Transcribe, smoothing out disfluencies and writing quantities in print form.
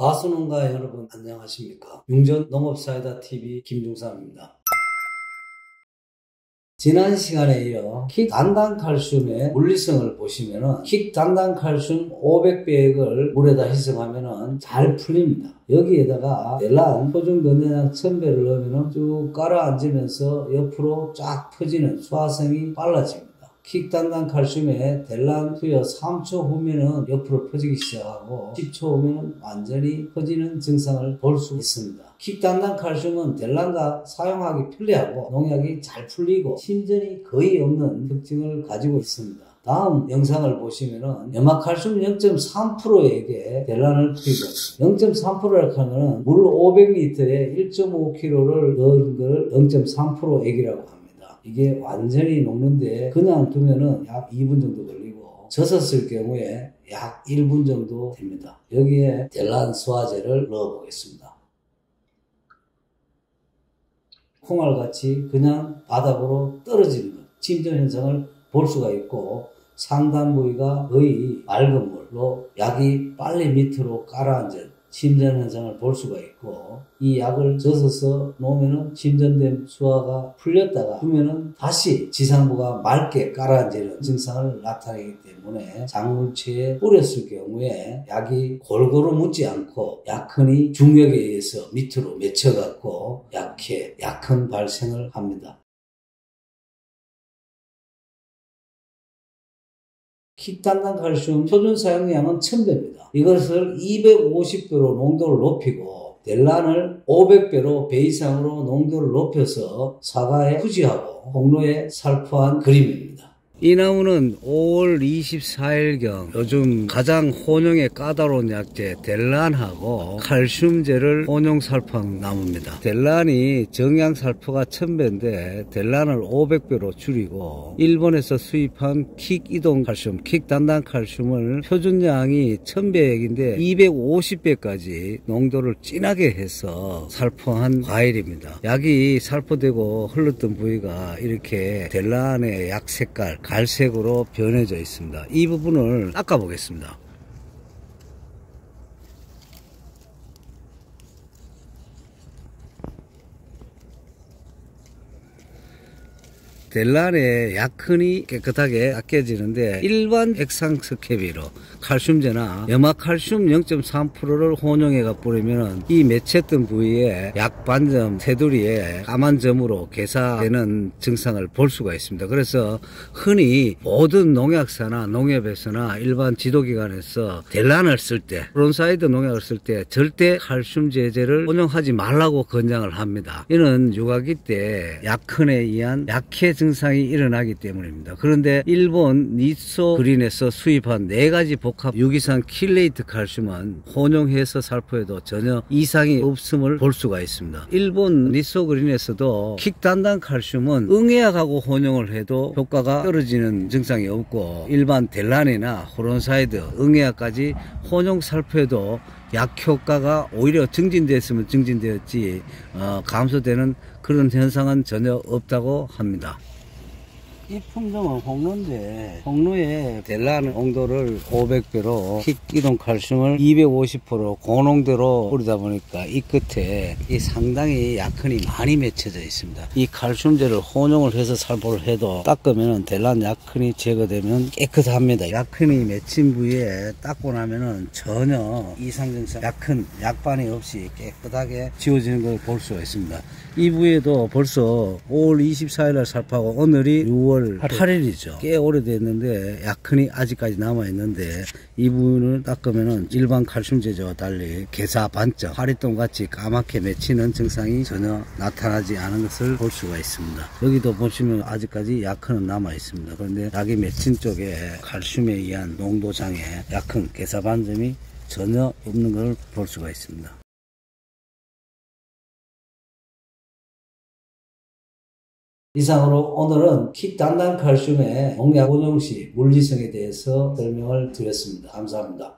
가수농가 여러분 안녕하십니까? 융전 농업사이다 TV 김중삼입니다. 지난 시간에 이어 킥 단단칼슘의 물리성을 보시면은 킥 단단칼슘 500배액을 물에다 희석하면은 잘 풀립니다. 여기에다가 델란 표준 건전량 1000배를 넣으면은 쭉 깔아앉으면서 옆으로 쫙 퍼지는 수화성이 빨라집니다. 킥 단단칼슘의 델란 투여 3초 후면은 옆으로 퍼지기 시작하고 10초 후면은 완전히 퍼지는 증상을 볼 수 있습니다. 킥 단단칼슘은 델란과 사용하기 편리하고 농약이 잘 풀리고 침전이 거의 없는 특징을 가지고 있습니다. 다음 영상을 보시면은 염화칼슘 0.3%에게 델란을 투입했습니다. 0.3%라고 하면은 물 500리터에 1.5kg를 넣은 걸 0.3%액이라고 합니다. 이게 완전히 녹는데 그냥 두면은 약 2분 정도 걸리고 젖어 쓸 경우에 약 1분 정도 됩니다. 여기에 델란 수화제를 넣어 보겠습니다. 콩알같이 그냥 바닥으로 떨어지는 것, 침전 현상을 볼 수가 있고 상단 부위가 거의 맑은 물로 약이 빨리 밑으로 가라앉은 침전 현상을 볼 수가 있고 이 약을 젖어서 놓으면은 침전된 수화가 풀렸다가 두면은 다시 지상부가 맑게 가라앉는 증상을 나타내기 때문에 작물체에 뿌렸을 경우에 약이 골고루 묻지 않고 약흔이 중력에 의해서 밑으로 맺혀갖고 약흔 발생을 합니다. 킥 단단칼슘 표준 사용량은 1000배입니다. 이것을 250배로 농도를 높이고 델란을 500배로 배 이상으로 농도를 높여서 사과에 투지하고 홍로에 살포한 그림입니다. 이 나무는 5월 24일경 요즘 가장 혼용에 까다로운 약재 델란하고 칼슘제를 혼용 살포한 나무입니다. 델란이 정량 살포가 1000배인데 델란을 500배로 줄이고 일본에서 수입한 킥 이동 칼슘, 킥 단단 칼슘을 표준량이 1000배액인데 250배까지 농도를 진하게 해서 살포한 과일입니다. 약이 살포되고 흘렀던 부위가 이렇게 델란의 약 색깔 갈색으로 변해져 있습니다. 이 부분을 닦아 보겠습니다. 델란의 약흔이 깨끗하게 닦여지는데 일반 액상스케비로 칼슘제나 염화칼슘 0.3%를 혼용해가 뿌리면 이 맺혔던 부위에 약 반점 테두리에 까만 점으로 개사되는 증상을 볼 수가 있습니다. 그래서 흔히 모든 농약사나 농협에서나 일반 지도기관에서 델란을 쓸 때 프론사이드 농약을 쓸 때 절대 칼슘 제제를 혼용하지 말라고 권장을 합니다. 이는 육아기 때 약흔에 의한 약해 증상이 일어나기 때문입니다. 그런데 일본 니소 그린에서 수입한 4가지 복합 유기산 킬레이트 칼슘은 혼용해서 살포해도 전혀 이상이 없음을 볼 수가 있습니다. 일본 니소 그린에서도 킥 단단 칼슘은 응애약하고 혼용을 해도 효과가 떨어지는 증상이 없고 일반 델란이나 호론사이드 응애약까지 혼용 살포해도 약 효과가 오히려 증진됐으면 증진되었지 감소되는 그런 현상은 전혀 없다고 합니다. 이 품종은 홍로인데 홍로에 델란 농도를 500배로 킥 이동 칼슘을 250%로 고농도로 뿌리다 보니까 이 끝에 이 상당히 약흔이 많이 맺혀져 있습니다. 이 칼슘제를 혼용을 해서 살포를 해도 닦으면 델란 약흔이 제거되면 깨끗합니다. 약흔이 맺힌 부위에 닦고 나면은 전혀 이상 증상 약흔 약반이 없이 깨끗하게 지워지는 걸 볼 수가 있습니다. 이 부위에도 벌써 5월 24일날 살포하고 오늘이 6월 8일이죠. 꽤 오래됐는데 약흔이 아직까지 남아있는데 이 부분을 닦으면 일반 칼슘제제와 달리 개사 반점, 파리똥같이 까맣게 맺히는 증상이 전혀 나타나지 않은 것을 볼 수가 있습니다. 여기도 보시면 아직까지 약흔은 남아있습니다. 그런데 약이 맺힌 쪽에 칼슘에 의한 농도장애, 약흔, 개사 반점이 전혀 없는 걸 볼 수가 있습니다. 이상으로 오늘은 킥 단단칼슘의 농약 혼용 시 물리성에 대해서 설명을 드렸습니다. 감사합니다.